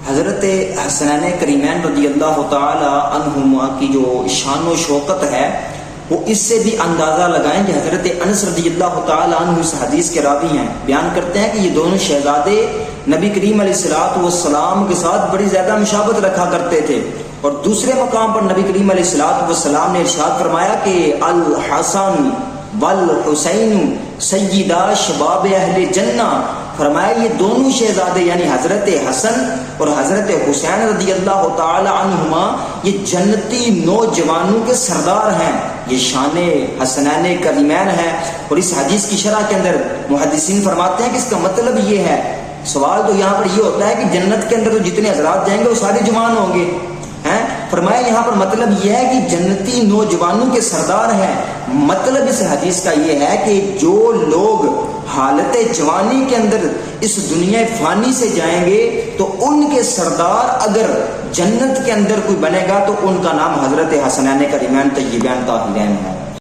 حضرت حسنین کریمین رضی اللہ تعالی عنہما کی جو شان و شوکت ہے وہ اس سے بھی اندازہ لگائیں کہ حضرت انس رضی اللہ تعالی عنہ اس حدیث کے راوی ہیں، بیان کرتے ہیں کہ یہ دونوں شہزادے نبی کریم علیہ الصلوۃ والسلام کے ساتھ بڑی زیادہ مشابہت رکھا کرتے تھے، اور دوسرے مقام پر نبی کریم علیہ الصلوۃ والسلام نے ارشاد فرمایا کہ الحسن والحسین سیدا شباب اہل جنہ، فرمایا یہ دونوں شہزادے یعنی حضرت حسن اور حضرت حسین رضی اللہ تعالی عنہما یہ جنتی نوجوانوں کے سردار ہیں، یہ شان حسنین کریمین ہے۔ اور اس حدیث کی شرح کے اندر محدثین فرماتے ہیں کہ اس کا مطلب یہ ہے، سوال تو یہاں پر یہ ہوتا ہے کہ جنت کے اندر تو جتنے حضرات جائیں گے وہ سارے جوان ہوں گے، فرمایا یہاں پر مطلب یہ ہے کہ جنتی نوجوانوں کے سردار ہیں۔ مطلب اس حدیث کا یہ ہے کہ جو لوگ حالت جوانی کے اندر اس دنیا فانی سے جائیں گے تو ان کے سردار اگر جنت کے اندر کوئی بنے گا تو ان کا نام حضرت حسنین کریمین طیبین طاہرین ہے۔